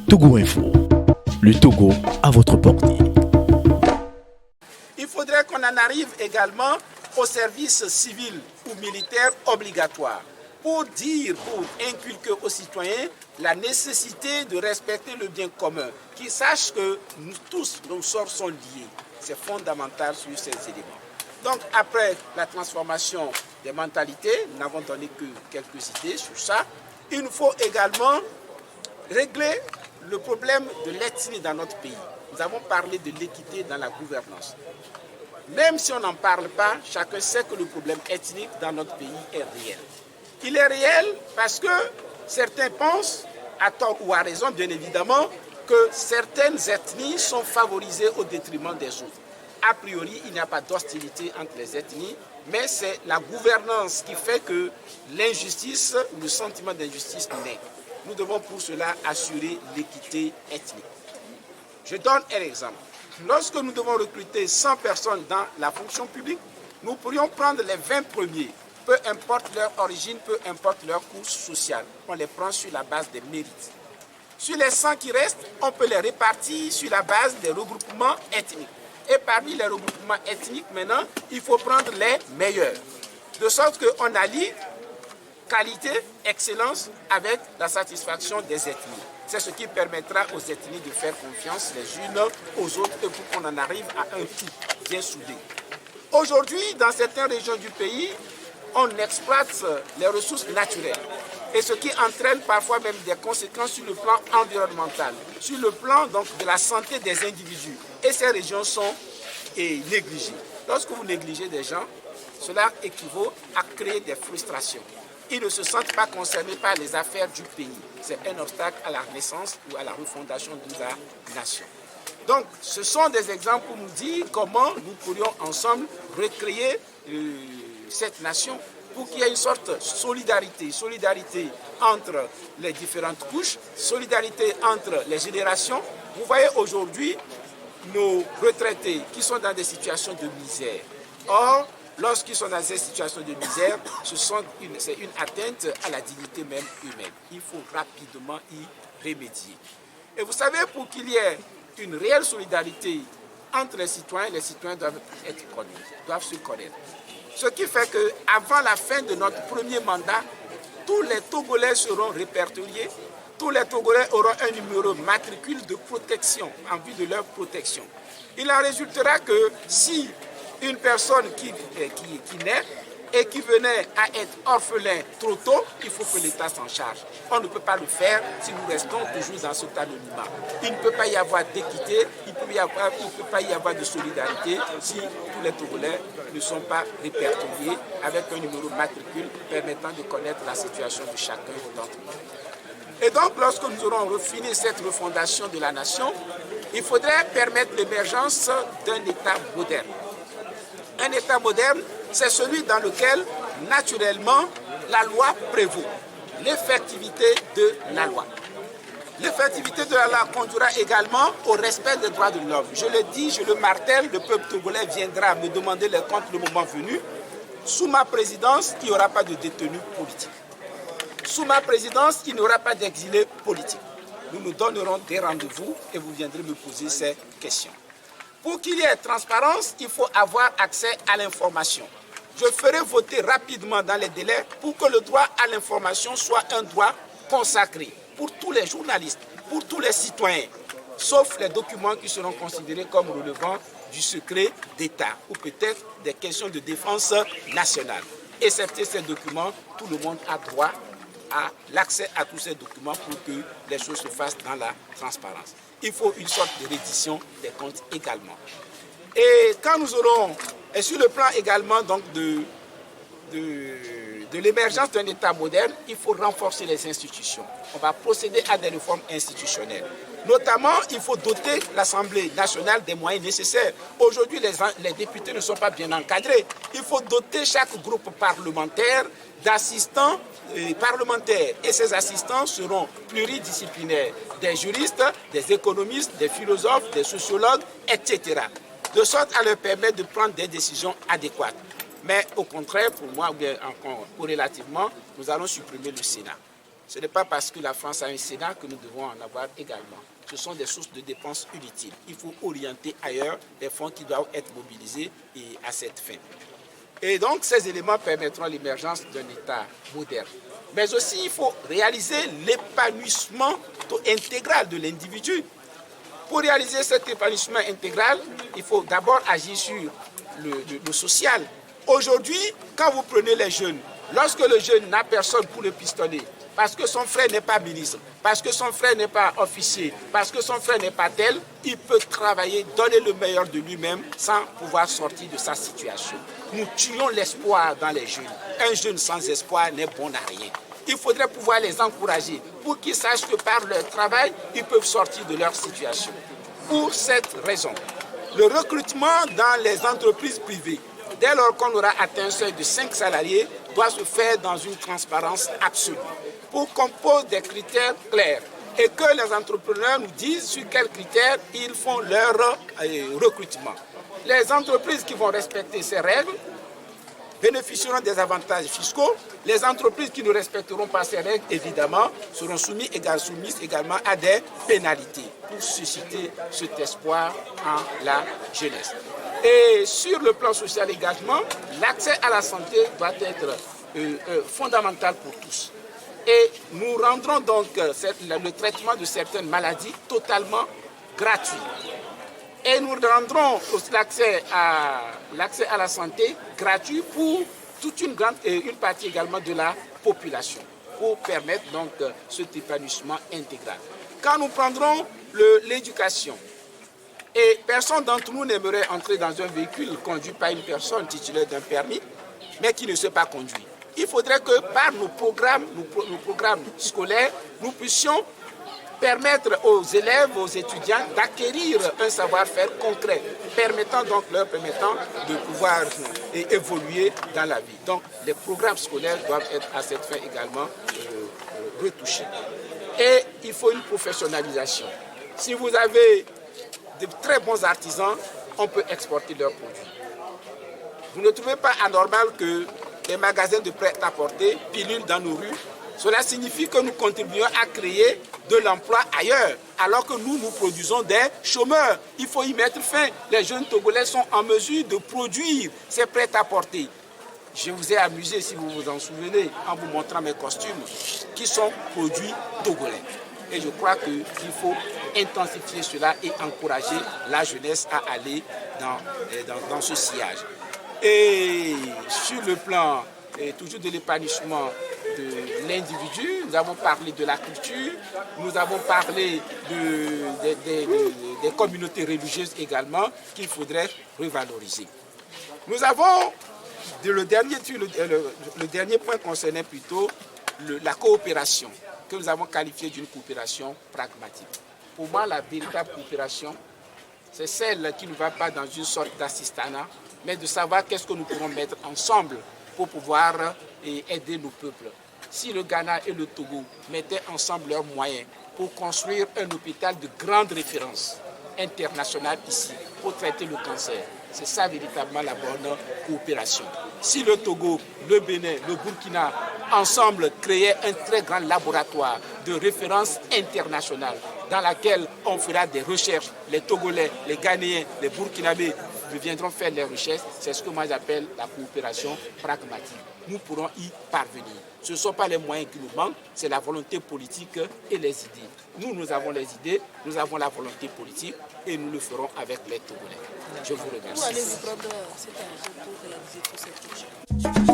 Togo Info, le Togo à votre portée. Il faudrait qu'on en arrive également au service civil ou militaire obligatoire pour inculquer aux citoyens la nécessité de respecter le bien commun, qu'ils sachent que nous tous, nos sorts sont liés. C'est fondamental sur ces éléments. Donc après la transformation des mentalités, nous n'avons donné que quelques idées sur ça, il nous faut également régler le problème de l'ethnie dans notre pays. Nous avons parlé de l'équité dans la gouvernance. Même si on n'en parle pas, chacun sait que le problème ethnique dans notre pays est réel. Il est réel parce que certains pensent, à tort ou à raison bien évidemment, que certaines ethnies sont favorisées au détriment des autres. A priori, il n'y a pas d'hostilité entre les ethnies, mais c'est la gouvernance qui fait que l'injustice ou le sentiment d'injustice naît. Nous devons pour cela assurer l'équité ethnique. Je donne un exemple. Lorsque nous devons recruter 100 personnes dans la fonction publique, nous pourrions prendre les 20 premiers, peu importe leur origine, peu importe leur course sociale. On les prend sur la base des mérites. Sur les 100 qui restent, on peut les répartir sur la base des regroupements ethniques. Et parmi les regroupements ethniques, maintenant, il faut prendre les meilleurs. De sorte qu'on allie qualité, excellence avec la satisfaction des ethnies. C'est ce qui permettra aux ethnies de faire confiance les unes aux autres et pour qu'on en arrive à un tout bien soudé. Aujourd'hui, dans certaines régions du pays, on exploite les ressources naturelles. Et ce qui entraîne parfois même des conséquences sur le plan environnemental, sur le plan donc, de la santé des individus. Et ces régions sont négligées. Lorsque vous négligez des gens, cela équivaut à créer des frustrations. Ils ne se sentent pas concernés par les affaires du pays. C'est un obstacle à la naissance ou à la refondation de la nation. Donc, ce sont des exemples pour nous dire comment nous pourrions ensemble recréer cette nation pour qu'il y ait une sorte de solidarité entre les différentes couches, solidarité entre les générations. Vous voyez aujourd'hui nos retraités qui sont dans des situations de misère. Or, lorsqu'ils sont dans ces situations de misère, c'est une atteinte à la dignité même humaine. Il faut rapidement y remédier. Et vous savez, pour qu'il y ait une réelle solidarité entre les citoyens doivent être connus, doivent se connaître. Ce qui fait qu'avant la fin de notre premier mandat, tous les Togolais seront répertoriés, tous les Togolais auront un numéro matricule de protection en vue de leur protection. Il en résultera que si une personne qui naît et qui venait à être orphelin trop tôt, il faut que l'État s'en charge. On ne peut pas le faire si nous restons toujours dans cet anonymat. Il ne peut pas y avoir d'équité, il ne peut pas y avoir de solidarité si tous les Togolais ne sont pas répertoriés avec un numéro matricule permettant de connaître la situation de chacun d'entre nous. Et donc, lorsque nous aurons refini cette refondation de la nation, il faudrait permettre l'émergence d'un État moderne. Un État moderne, c'est celui dans lequel, naturellement, la loi prévaut. L'effectivité de la loi. L'effectivité de la loi conduira également au respect des droits de l'homme. Je le dis, je le martèle, le peuple togolais viendra me demander les comptes le moment venu. Sous ma présidence, il n'y aura pas de détenus politiques. Sous ma présidence, il n'y aura pas d'exilés politiques. Nous nous donnerons des rendez-vous et vous viendrez me poser ces questions. Pour qu'il y ait transparence, il faut avoir accès à l'information. Je ferai voter rapidement dans les délais pour que le droit à l'information soit un droit consacré pour tous les journalistes, pour tous les citoyens, sauf les documents qui seront considérés comme relevant du secret d'État ou peut-être des questions de défense nationale. Excepté ces documents, tout le monde a droit à l'accès à tous ces documents pour que les choses se fassent dans la transparence. Il faut une sorte de reddition des comptes également. Et quand nous aurons, et sur le plan également donc de l'émergence d'un État moderne, il faut renforcer les institutions. On va procéder à des réformes institutionnelles. Notamment, il faut doter l'Assemblée nationale des moyens nécessaires. Aujourd'hui, les députés ne sont pas bien encadrés. Il faut doter chaque groupe parlementaire d'assistants parlementaires. Et ces assistants seront pluridisciplinaires. Des juristes, des économistes, des philosophes, des sociologues, etc. De sorte à leur permettre de prendre des décisions adéquates. Mais au contraire, pour moi, ou bien encore corrélativement, nous allons supprimer le Sénat. Ce n'est pas parce que la France a un Sénat que nous devons en avoir également. Ce sont des sources de dépenses inutiles. Il faut orienter ailleurs les fonds qui doivent être mobilisés à cette fin. Et donc, ces éléments permettront l'émergence d'un État moderne. Mais aussi, il faut réaliser l'épanouissement intégral de l'individu. Pour réaliser cet épanouissement intégral, il faut d'abord agir sur le social. Aujourd'hui, quand vous prenez les jeunes, lorsque le jeune n'a personne pour le pistonner, parce que son frère n'est pas ministre, parce que son frère n'est pas officier, parce que son frère n'est pas tel, il peut travailler, donner le meilleur de lui-même sans pouvoir sortir de sa situation. Nous tuons l'espoir dans les jeunes. Un jeune sans espoir n'est bon à rien. Il faudrait pouvoir les encourager pour qu'ils sachent que par leur travail, ils peuvent sortir de leur situation. Pour cette raison, le recrutement dans les entreprises privées, dès lors qu'on aura atteint un seuil de 5 salariés, doit se faire dans une transparence absolue, pour qu'on pose des critères clairs et que les entrepreneurs nous disent sur quels critères ils font leur recrutement. Les entreprises qui vont respecter ces règles bénéficieront des avantages fiscaux. Les entreprises qui ne respecteront pas ces règles, évidemment, seront soumises également à des pénalités pour susciter cet espoir en la jeunesse. Et sur le plan social également, l'accès à la santé doit être fondamental pour tous. Et nous rendrons donc le traitement de certaines maladies totalement gratuit. Et nous rendrons l'accès à la santé gratuit pour toute une partie également de la population, pour permettre donc cet épanouissement intégral. Quand nous prendrons l'éducation, et personne d'entre nous n'aimerait entrer dans un véhicule conduit par une personne titulaire d'un permis, mais qui ne sait pas conduire. Il faudrait que par nos programmes scolaires, nous puissions permettre aux élèves, aux étudiants d'acquérir un savoir-faire concret, leur permettant de pouvoir évoluer dans la vie. Donc les programmes scolaires doivent être à cette fin également retouchés. Et il faut une professionnalisation. Si vous avez de très bons artisans, on peut exporter leurs produits. Vous ne trouvez pas anormal que les magasins de prêt-à-porter pilulent dans nos rues? Cela signifie que nous contribuons à créer de l'emploi ailleurs, alors que nous produisons des chômeurs. Il faut y mettre fin. Les jeunes Togolais sont en mesure de produire ces prêt-à-porter. Je vous ai amusé, si vous vous en souvenez, en vous montrant mes costumes qui sont produits togolais. Et je crois qu'il faut intensifier cela et encourager la jeunesse à aller dans ce sillage. Et sur le plan toujours de l'épanouissement de l'individu, nous avons parlé de la culture, nous avons parlé des communautés religieuses également qu'il faudrait revaloriser. Nous avons, le dernier point concernait plutôt la coopération, que nous avons qualifiée d'une coopération pragmatique. Pour moi, la véritable coopération, c'est celle qui ne va pas dans une sorte d'assistanat, mais de savoir qu'est-ce que nous pourrons mettre ensemble pour pouvoir aider nos peuples. Si le Ghana et le Togo mettaient ensemble leurs moyens pour construire un hôpital de grande référence internationale ici, pour traiter le cancer, c'est ça véritablement la bonne coopération. Si le Togo, le Bénin, le Burkina, ensemble créaient un très grand laboratoire de référence internationale dans laquelle on fera des recherches, les Togolais, les Ghanéens, les Burkinabés viendront faire les recherches, c'est ce que moi j'appelle la coopération pragmatique. Nous pourrons y parvenir. Ce ne sont pas les moyens qui nous manquent, c'est la volonté politique et les idées. Nous avons les idées, nous avons la volonté politique et nous le ferons avec les Togolais. Je vous remercie. Où allez-vous prendre cet argent pour réaliser toute cette chose?